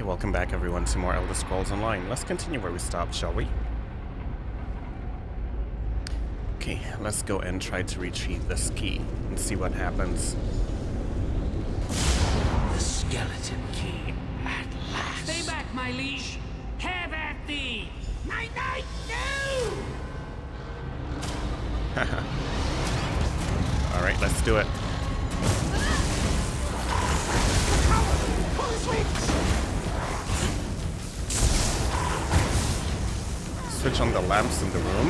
Okay, welcome back everyone to more Elder Scrolls Online. Let's continue where we stopped, shall we? Okay, let's go and try to retrieve this key and see what happens. The skeleton key, at last. Stay back, my liege. Have at thee. My knight, no! Alright, let's do it. Switch on the lamps in the room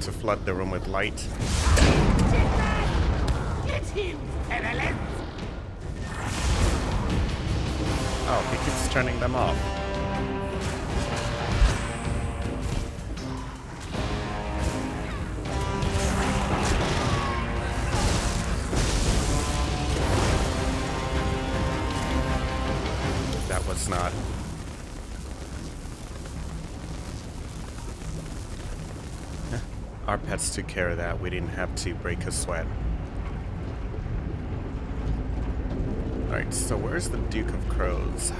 to flood the room with light. Get him, Evelyn! Oh, he keeps turning them off. That was not. Our pets took care of that. We didn't have to break a sweat. Alright, so where's the Duke of Crows?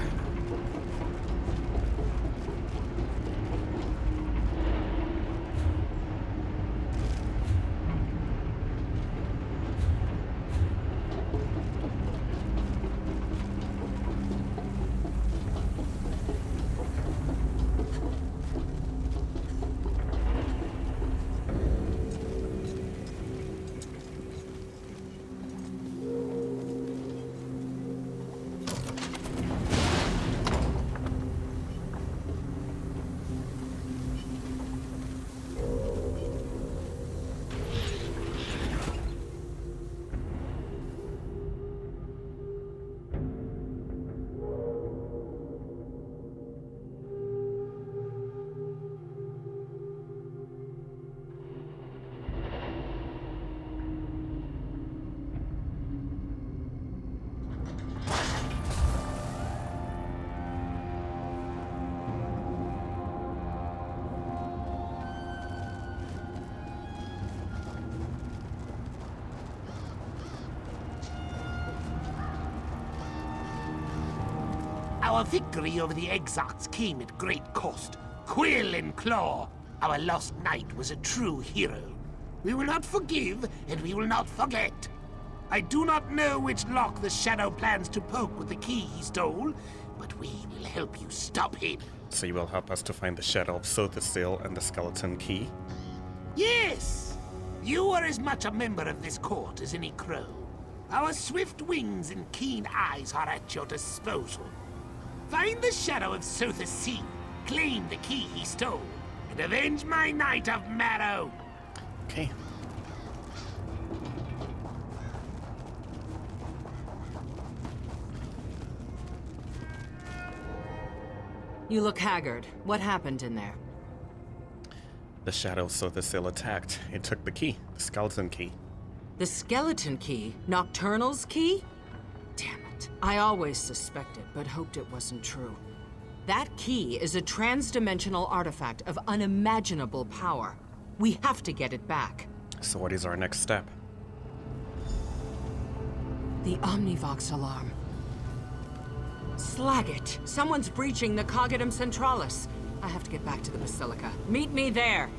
Our victory over the Exarchs came at great cost. Quill and claw, our lost knight was a true hero. We will not forgive, and we will not forget. I do not know which lock the Shadow plans to poke with the key he stole, but we will help you stop him. So you will help us to find the Shadow of Sotha Sil and the skeleton key? Yes! You are as much a member of this court as any crow. Our swift wings and keen eyes are at your disposal. Find the Shadow of Sotha Sil, claim the key he stole, and avenge my Knight of Marrow. Okay. You look haggard. What happened in there? The Shadow of Sotha Sil attacked. It took the key, the skeleton key. The skeleton key? Nocturnal's key? Damn it. I always suspected, but hoped it wasn't true. That key is a trans-dimensional artifact of unimaginable power. We have to get it back. So what is our next step? The Omnivox alarm. Slag it! Someone's breaching the Cogidum Centralis. I have to get back to the Basilica. Meet me there!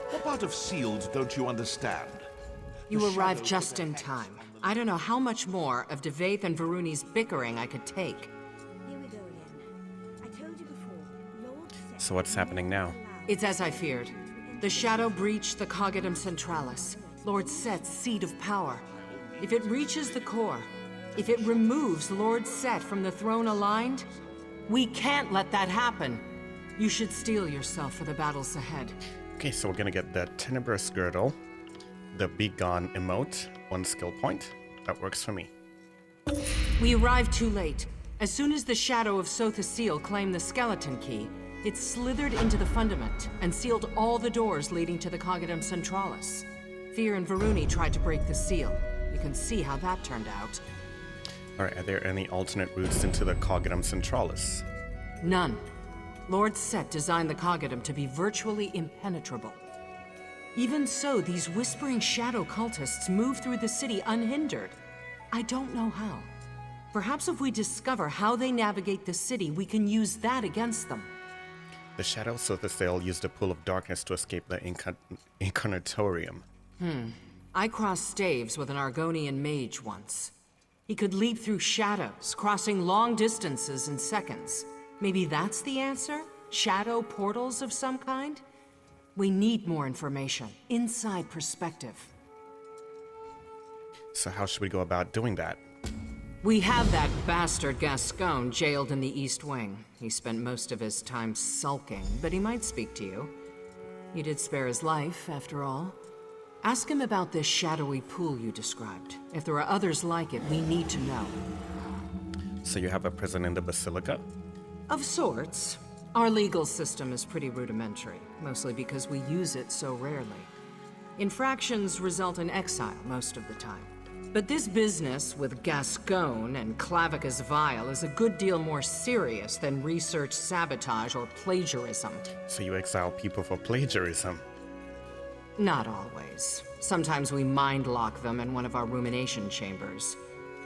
What part of sealed don't you understand? You arrived just in time. I don't know how much more of Dvaith and Varuni's bickering I could take. Here we go again. I told you before, Lord Set So what's happening now? It's as I feared. The Shadow breached the Cogidum Centralis, Lord Set's seat of power. If it reaches the core, if it removes Lord Set from the throne aligned, we can't let that happen. You should steel yourself for the battles ahead. Okay, so we're gonna get the Tenebrous Girdle, the Be Gone emote, 1 skill point. That works for me. We arrived too late. As soon as the shadow of Sotha Sil claimed the skeleton key, it slithered into the fundament and sealed all the doors leading to the Cognitum Centralis. Fear and Varuni tried to break the seal. You can see how that turned out. Alright, are there any alternate routes into the Cognitum Centralis? None. Lord Set designed the Cognitum to be virtually impenetrable. Even so, these whispering shadow cultists move through the city unhindered. I don't know how. Perhaps if we discover how they navigate the city, we can use that against them. The shadow Sotha Sil used a pool of darkness to escape the Incarnatorium. I crossed staves with an Argonian mage once. He could leap through shadows, crossing long distances in seconds. Maybe that's the answer? Shadow portals of some kind? We need more information, inside perspective. So how should we go about doing that? We have that bastard Gascon jailed in the East Wing. He spent most of his time sulking, but he might speak to you. You did spare his life, after all. Ask him about this shadowy pool you described. If there are others like it, we need to know. So you have a prison in the Basilica? Of sorts. Our legal system is pretty rudimentary, mostly because we use it so rarely. Infractions result in exile most of the time. But this business with Gascon and Clavicus Vile is a good deal more serious than research sabotage or plagiarism. So you exile people for plagiarism? Not always. Sometimes we mind lock them in one of our rumination chambers.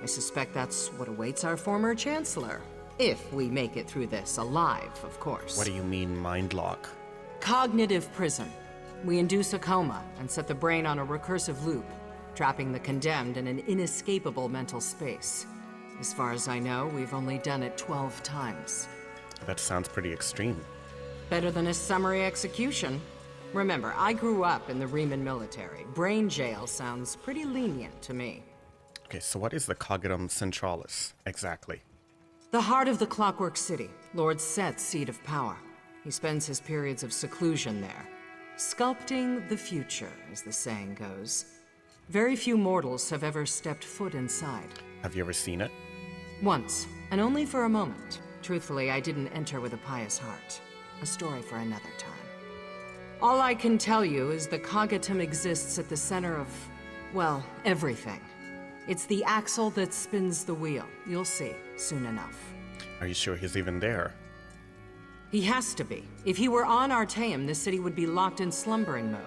I suspect that's what awaits our former chancellor. If we make it through this alive, of course. What do you mean, mind lock? Cognitive prison. We induce a coma and set the brain on a recursive loop, trapping the condemned in an inescapable mental space. As far as I know, we've only done it 12 times. That sounds pretty extreme. Better than a summary execution. Remember, I grew up in the Riemann military. Brain jail sounds pretty lenient to me. Okay, so what is the Cognitum Centralis, exactly? The heart of the Clockwork City, Lord Set's seat of power. He spends his periods of seclusion there. Sculpting the future, as the saying goes. Very few mortals have ever stepped foot inside. Have you ever seen it? Once, and only for a moment. Truthfully, I didn't enter with a pious heart. A story for another time. All I can tell you is the Cognitum exists at the center of, well, everything. It's the axle that spins the wheel. You'll see, soon enough. Are you sure he's even there? He has to be. If he were on Artaeum, the city would be locked in slumbering mode.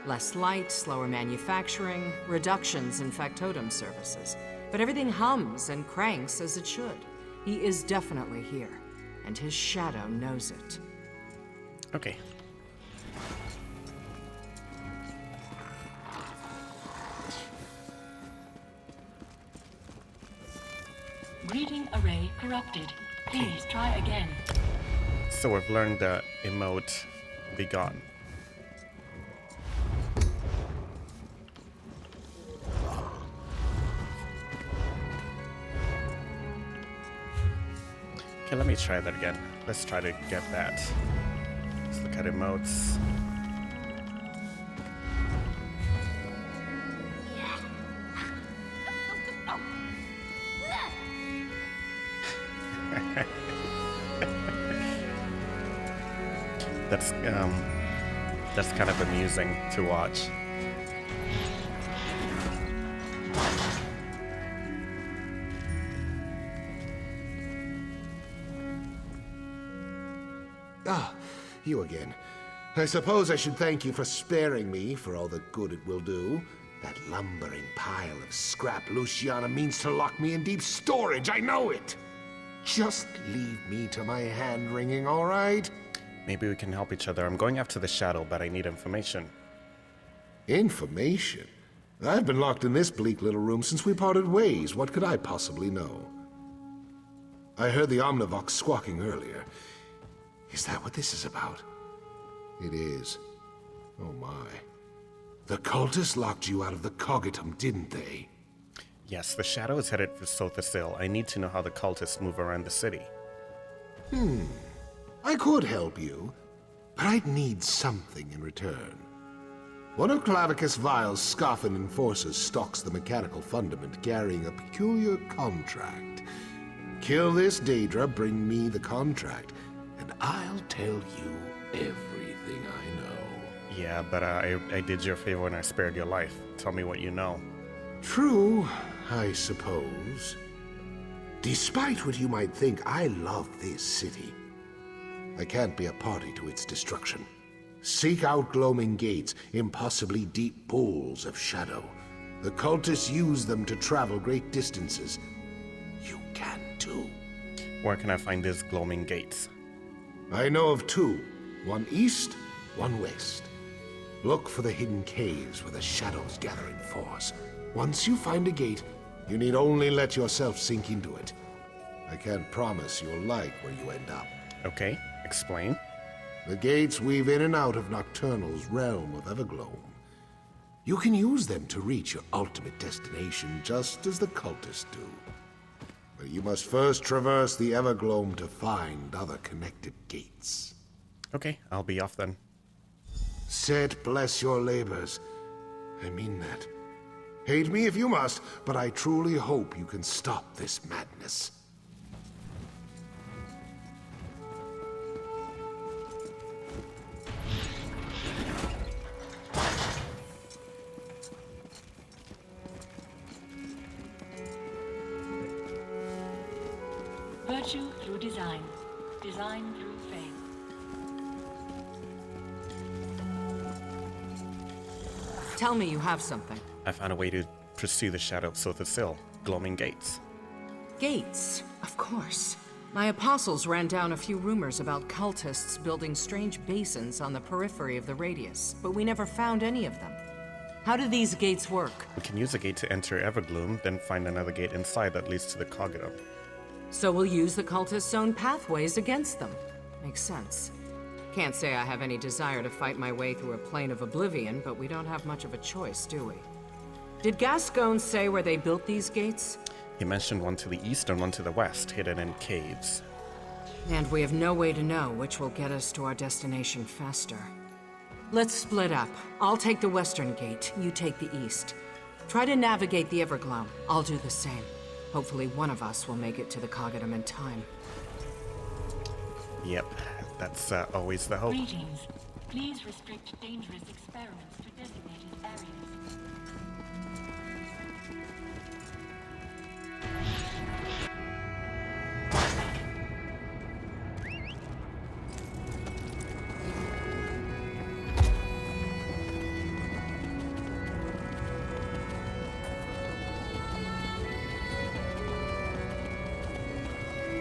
Less light, slower manufacturing, reductions in factotum services. But everything hums and cranks as it should. He is definitely here, and his shadow knows it. Okay. Greeting array corrupted. Please try again. So we've learned the emote Be Gone. Okay, let me try that again. Let's try to get that. Let's look at emotes. That's kind of amusing to watch. Ah, you again. I suppose I should thank you for sparing me for all the good it will do. That lumbering pile of scrap Luciana means to lock me in deep storage, I know it! Just leave me to my hand-wringing, all right? Maybe we can help each other. I'm going after the shadow, but I need information. Information? I've been locked in this bleak little room since we parted ways. What could I possibly know? I heard the Omnivox squawking earlier. Is that what this is about? It is. Oh my. The cultists locked you out of the Cognitum, didn't they? Yes, the Shadow is headed for Sotha Sil. I need to know how the cultists move around the city. I could help you, but I'd need something in return. One of Clavicus Vile's Scoffin enforcers stalks the mechanical fundament carrying a peculiar contract. Kill this Daedra, bring me the contract, and I'll tell you everything I know. Yeah, but I did you a favor when I spared your life. Tell me what you know. True, I suppose. Despite what you might think, I love this city. I can't be a party to its destruction. Seek out gloaming gates, impossibly deep pools of shadow. The cultists use them to travel great distances. You can too. Where can I find these gloaming gates? I know of two. One east, one west. Look for the hidden caves where the shadows gather in force. Once you find a gate, you need only let yourself sink into it. I can't promise you'll like where you end up. Okay, explain. The gates weave in and out of Nocturnal's realm of Evergloam. You can use them to reach your ultimate destination, just as the cultists do. But you must first traverse the Evergloam to find other connected gates. Okay, I'll be off then. Set bless your labors. I mean that. Hate me if you must, but I truly hope you can stop this madness. Virtue through design. Design through faith. Tell me you have something. I found a way to pursue the Shadow of Sotha Sil. Gloaming gates. Gates, of course. My apostles ran down a few rumors about cultists building strange basins on the periphery of the radius, but we never found any of them. How do these gates work? We can use a gate to enter Evergloom, then find another gate inside that leads to the Cogito. So we'll use the cultists' own pathways against them. Makes sense. Can't say I have any desire to fight my way through a plane of oblivion, but we don't have much of a choice, do we? Did Gascon say where they built these gates? He mentioned one to the east and one to the west, hidden in caves. And we have no way to know which will get us to our destination faster. Let's split up. I'll take the western gate, you take the east. Try to navigate the Everglow. I'll do the same. Hopefully one of us will make it to the Cognitum in time. Yep, that's always the hope. Greetings. Please restrict dangerous experiments to designated areas.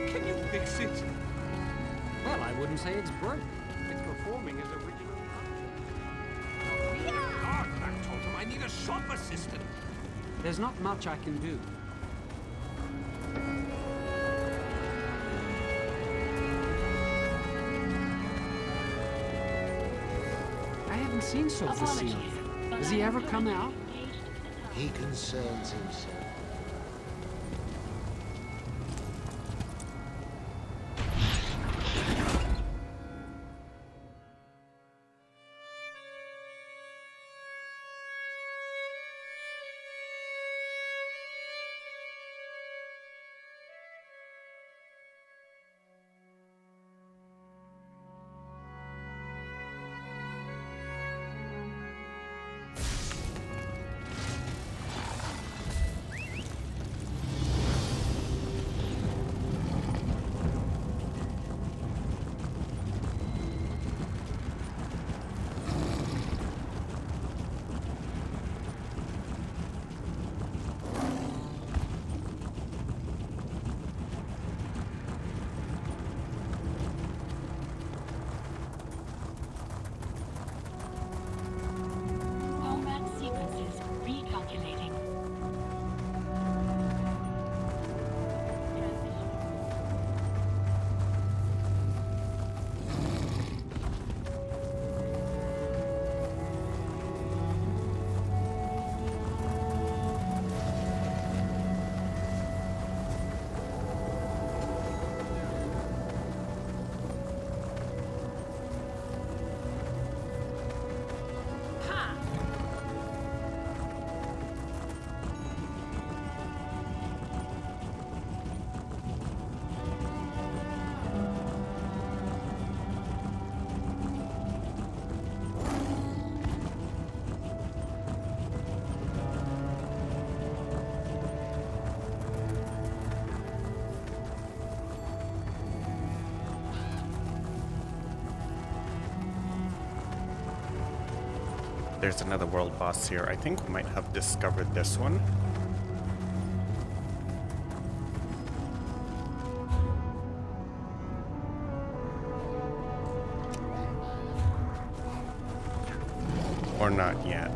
Can you fix it? Well, I wouldn't say it's broken. It's performing as original. God, Factotum, I need a shop assistant. There's not much I can do. I haven't seen Sotha Sil. Has he ever come out? He concerns himself. There's another world boss here. I think we might have discovered this one. Or not yet.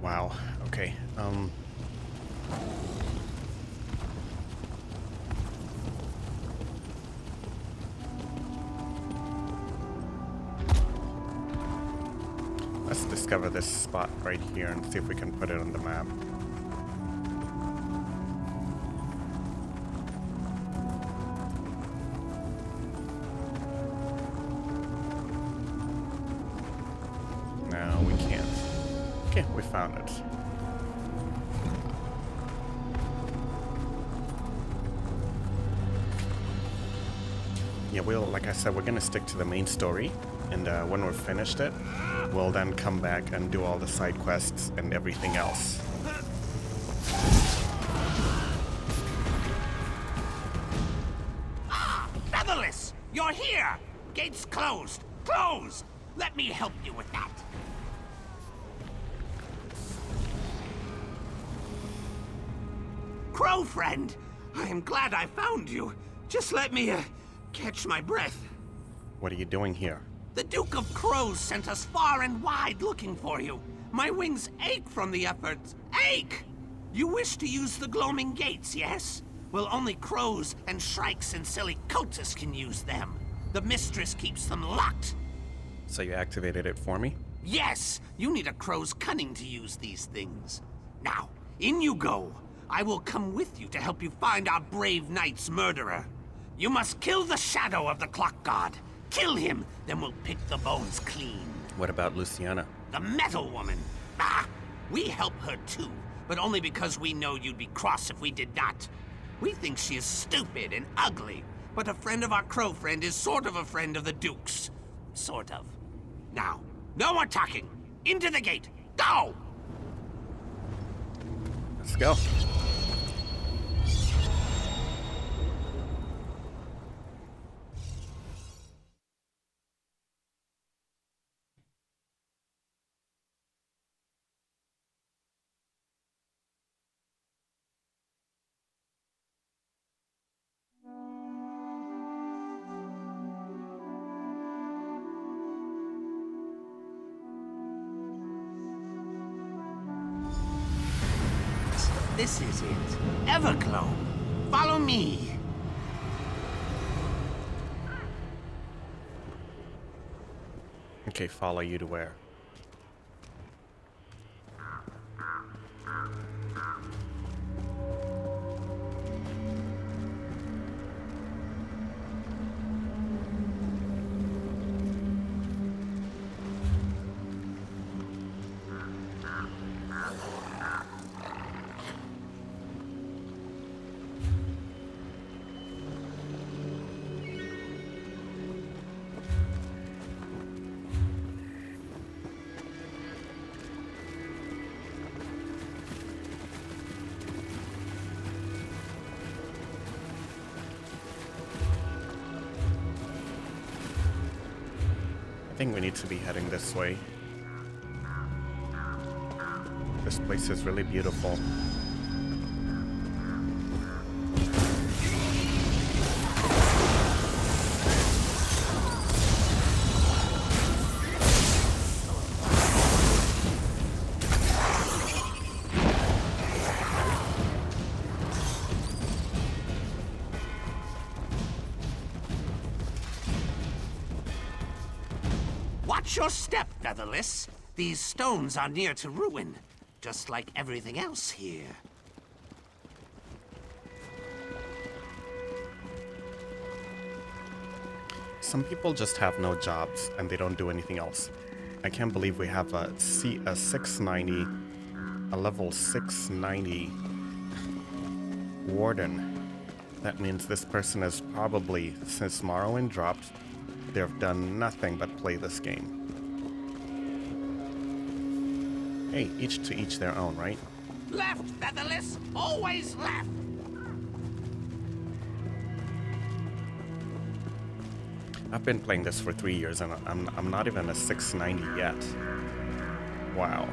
Wow, okay. Let's discover this spot right here and see if we can put it on the map. No, we can't. Okay, we found it. Yeah, like I said, we're gonna stick to the main story, and when we're finished it, we'll then come back and do all the side quests and everything else. Featherless! You're here! Gates closed! Closed! Let me help you with that. Crow friend! I am glad I found you. Just let me, catch my breath. What are you doing here? The Duke of Crows sent us far and wide looking for you. My wings ache from the efforts. Ache! You wish to use the gloaming gates, yes? Well, only crows and shrikes and silly cultists can use them. The mistress keeps them locked. So you activated it for me? Yes! You need a crow's cunning to use these things. Now, in you go. I will come with you to help you find our brave knight's murderer. You must kill the shadow of the clock god. Kill him, then we'll pick the bones clean. What about Luciana? The metal woman. Ah, we help her too, but only because we know you'd be cross if we did not. We think she is stupid and ugly, but a friend of our crow friend is sort of a friend of the Duke's. Sort of. Now, no more talking. Into the gate. Go! Let's go. This is it. Everglow. Follow me. Okay, follow you to where? I think we need to be heading this way. This place is really beautiful. Watch your step, Featherless. These stones are near to ruin, just like everything else here. Some people just have no jobs and they don't do anything else. I can't believe we have a 690, a level 690 warden. That means this person is probably, since Morrowind dropped, they've done nothing but play this game. Hey, each to each their own, right? Left, Featherless! Always left! I've been playing this for 3 years and I'm not even a 690 yet. Wow.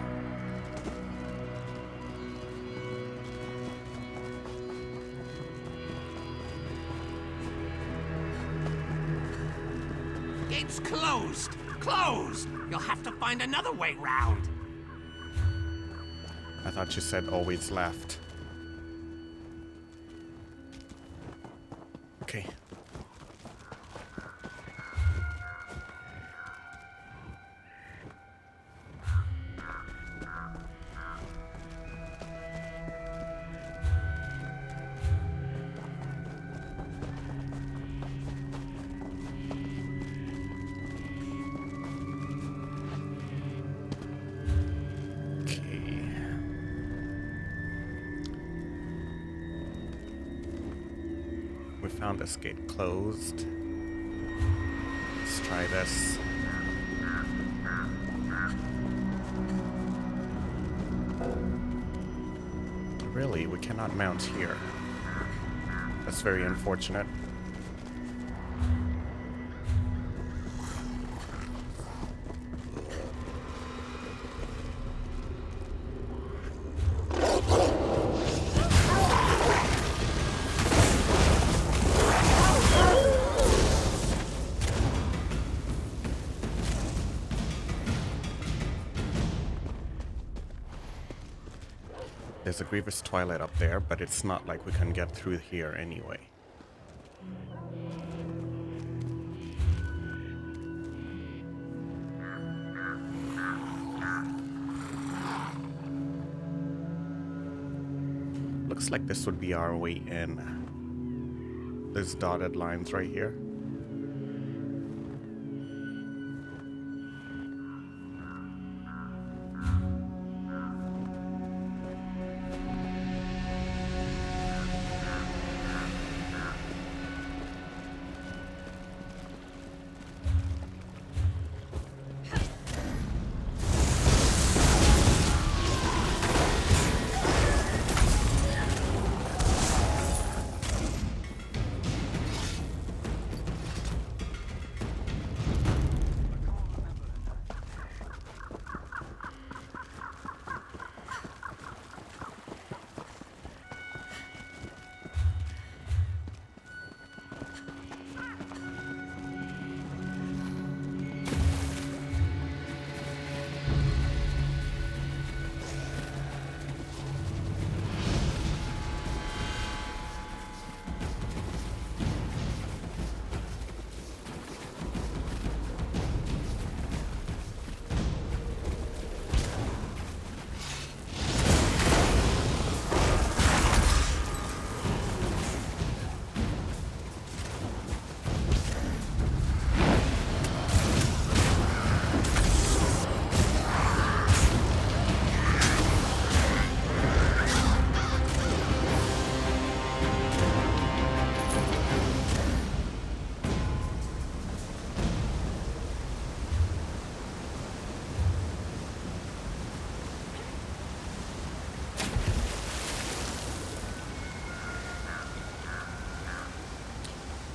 Gate's closed! Closed! You'll have to find another way round. I thought you said always left. Okay. Found this gate closed. Let's try this. Really, we cannot mount here. That's very unfortunate. There's a Grievous Twilight up there, but it's not like we can get through here anyway. Looks like this would be our way in. There's dotted lines right here.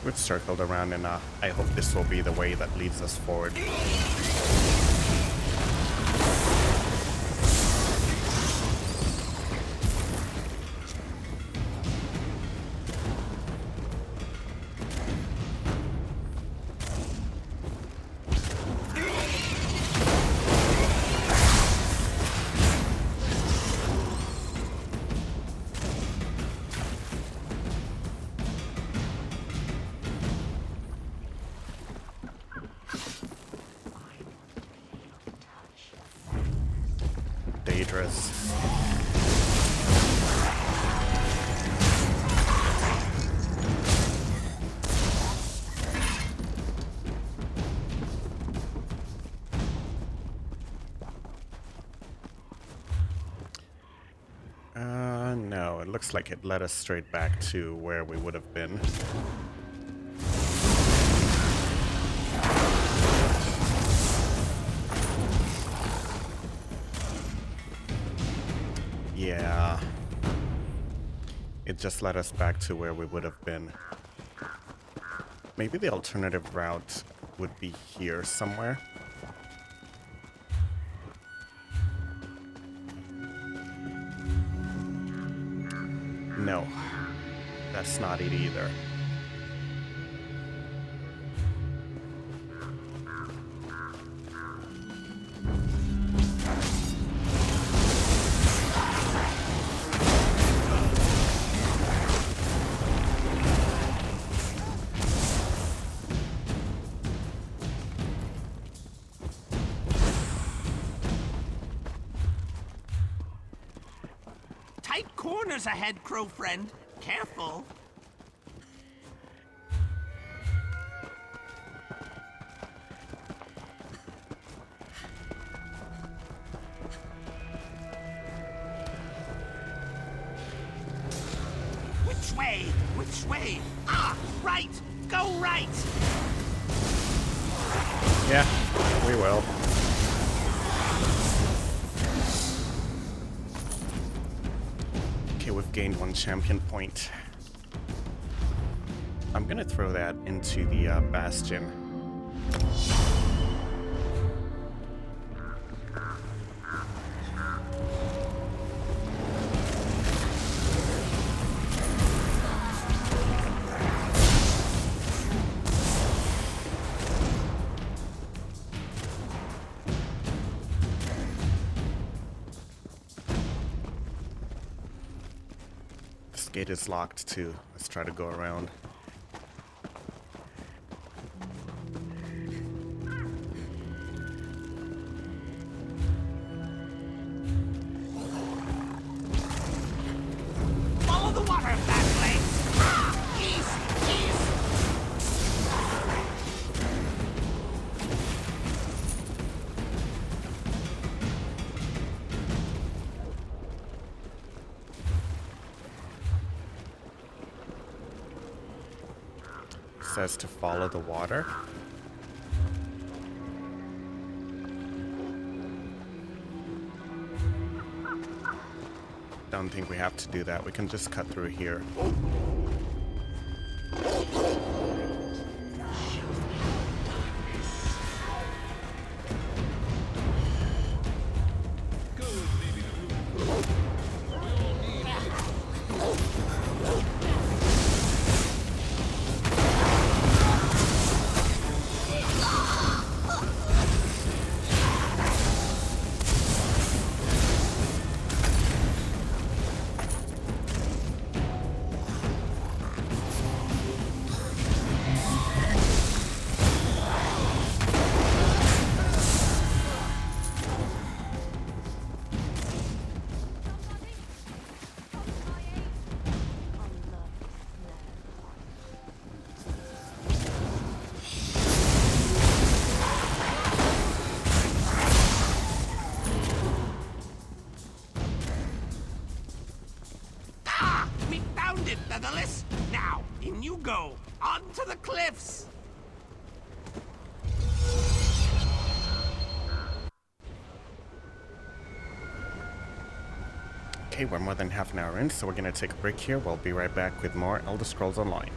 We've circled around and I hope this will be the way that leads us forward. dangerous. No, it looks like it led us straight back to where we would have been. Yeah. It just led us back to where we would have been. Maybe the alternative route would be here somewhere. No, that's not it either. Tight corners ahead, crow friend. Careful. Which way? Which way? Ah, right! Go right! Yeah, we will. Okay, we've gained 1 champion point. I'm gonna throw that into the bastion. This gate is locked too. Let's try to go around. Follow the water, Badlands! Ah! East! East! Says to follow the water. Don't think we have to do that. We can just cut through here. Featherless. Now, in you go. Onto the cliffs. Okay, we're more than half an hour in, so we're gonna take a break here. We'll be right back with more Elder Scrolls Online.